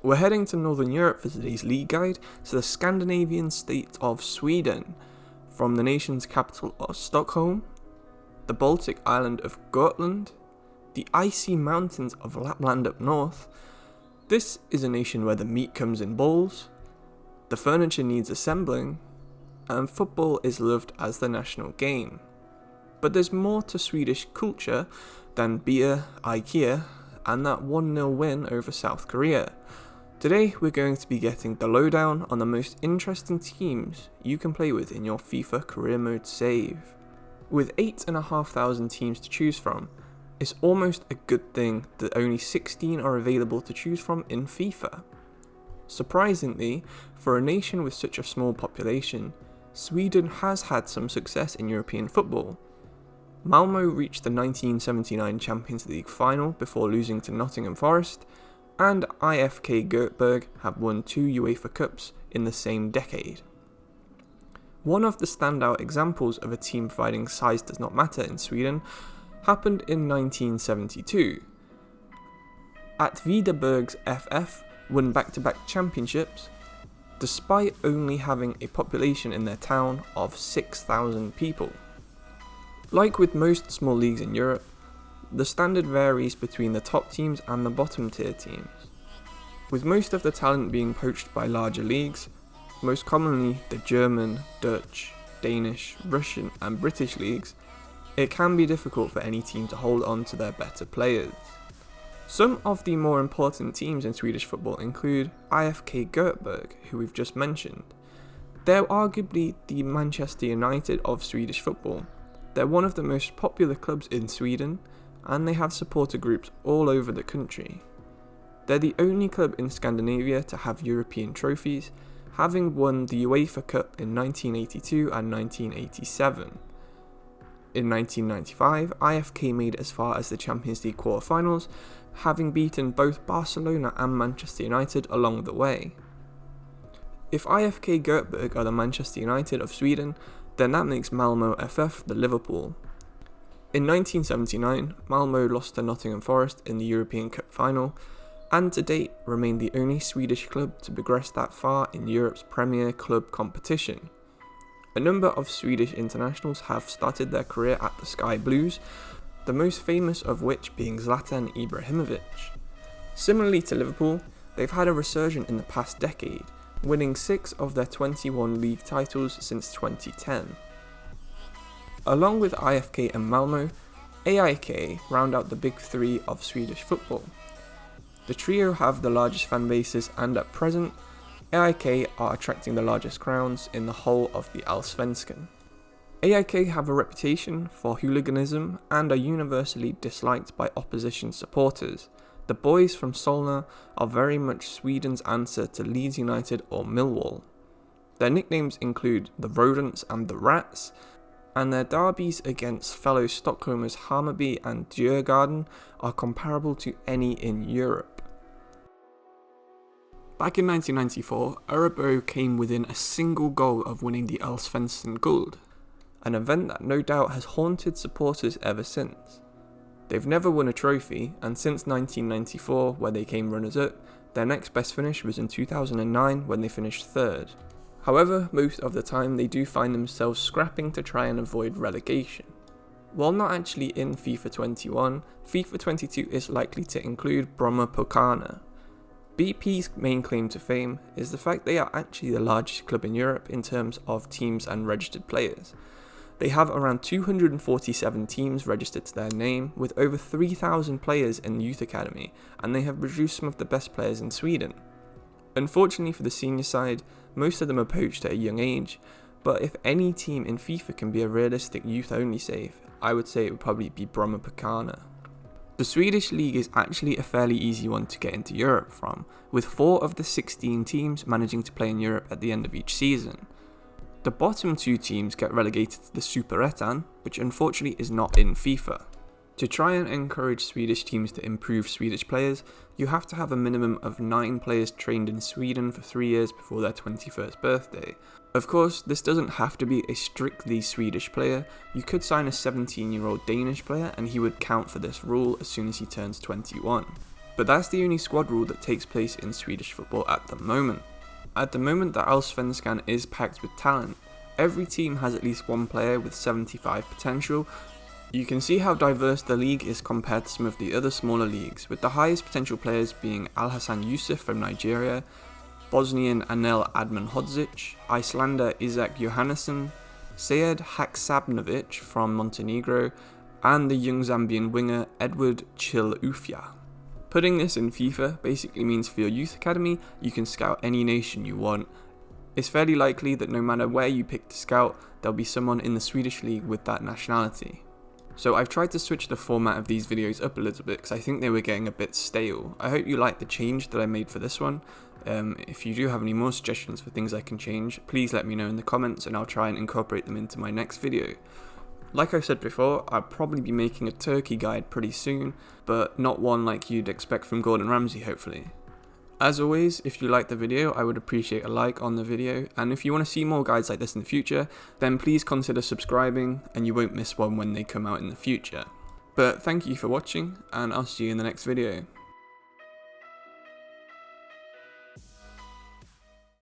We're heading to Northern Europe for today's league guide to the Scandinavian state of Sweden, from the nation's capital of Stockholm, the Baltic island of Gotland, the Icy Mountains of Lappland up north. This is a nation where the meat comes in bowls, the furniture needs assembling, and football is loved as the national game. But there's more to Swedish culture than beer, IKEA, and that 1-0 win over South Korea. Today we're going to be getting the lowdown on the most interesting teams you can play with in your FIFA Career Mode save. With 8,500 teams to choose from, it's almost a good thing that only 16 are available to choose from in FIFA. Surprisingly, for a nation with such a small population, Sweden has had some success in European football. Malmo reached the 1979 Champions League final before losing to Nottingham Forest, and IFK Goteborg have won 2 UEFA Cups in the same decade. One of the standout examples of a team providing size does not matter in Sweden happened in 1972. At Goteborg's FF won back-to-back championships, despite only having a population in their town of 6,000 people. Like with most small leagues in Europe, the standard varies between the top teams and the bottom tier teams, with most of the talent being poached by larger leagues, most commonly the German, Dutch, Danish, Russian and British leagues. It can be difficult for any team to hold on to their better players. Some of the more important teams in Swedish football include IFK Goteborg, who we've just mentioned. They're arguably the Manchester United of Swedish football. They're one of the most popular clubs in Sweden, and they have supporter groups all over the country. They're the only club in Scandinavia to have European trophies, having won the UEFA Cup in 1982 and 1987. In 1995, IFK made as far as the Champions League quarterfinals, having beaten both Barcelona and Manchester United along the way. If IFK Goteborg are the Manchester United of Sweden, then that makes Malmo FF the Liverpool. In 1979, Malmo lost to Nottingham Forest in the European Cup final, and to date remain the only Swedish club to progress that far in Europe's premier club competition. A number of Swedish internationals have started their career at the Sky Blues, the most famous of which being Zlatan Ibrahimovic. Similarly to Liverpool, they've had a resurgence in the past decade, winning 6 of their 21 league titles since 2010. Along with IFK and Malmo, AIK round out the big three of Swedish football. The trio have the largest fan bases, and at present, AIK are attracting the largest crowds in the whole of the Allsvenskan. AIK have a reputation for hooliganism and are universally disliked by opposition supporters. The boys from Solna are very much Sweden's answer to Leeds United or Millwall. Their nicknames include the Rodents and the Rats, and their derbies against fellow Stockholmers Hammarby and Djurgården are comparable to any in Europe. Back in 1994, Örebro came within a single goal of winning the Allsvenskan Guld, an event that no doubt has haunted supporters ever since. They've never won a trophy, and since 1994, where they came runners-up, their next best finish was in 2009 when they finished third. However, most of the time they do find themselves scrapping to try and avoid relegation. While not actually in FIFA 21, FIFA 22 is likely to include Brommapojkarna. BP's main claim to fame is the fact they are actually the largest club in Europe in terms of teams and registered players. They have around 247 teams registered to their name, with over 3,000 players in the youth academy, and they have produced some of the best players in Sweden. Unfortunately for the senior side, most of them are poached at a young age, but if any team in FIFA can be a realistic youth-only save, I would say it would probably be Brommapojkarna. The Swedish league is actually a fairly easy one to get into Europe from, with 4 of the 16 teams managing to play in Europe at the end of each season. The bottom 2 teams get relegated to the Superettan, which unfortunately is not in FIFA. To try and encourage Swedish teams to improve Swedish players, you have to have a minimum of 9 players trained in Sweden for 3 years before their 21st birthday. Of course, this doesn't have to be a strictly Swedish player. You could sign a 17-year-old Danish player and he would count for this rule as soon as he turns 21. But that's the only squad rule that takes place in Swedish football at the moment. At the moment, the Allsvenskan is packed with talent. Every team has at least one player with 75 potential. You can see how diverse the league is compared to some of the other smaller leagues, with the highest potential players being Alhassan Yusuf from Nigeria, Bosnian Anel Admanhodzic, Icelander Isak Johannesson, Sead Haksabanovic from Montenegro, and the young Zambian winger Edward Chilufya. Putting this in FIFA basically means for your youth academy, you can scout any nation you want. It's fairly likely that no matter where you pick to scout, there'll be someone in the Swedish league with that nationality. So I've tried to switch the format of these videos up a little bit because I think they were getting a bit stale. I hope you like the change that I made for this one. If you do have any more suggestions for things I can change, please let me know in the comments and I'll try and incorporate them into my next video. Like I said before, I'll probably be making a turkey guide pretty soon, but not one like you'd expect from Gordon Ramsay, hopefully. As always, if you liked the video, I would appreciate a like on the video, and if you want to see more guides like this in the future, then please consider subscribing and you won't miss one when they come out in the future. But thank you for watching, and I'll see you in the next video.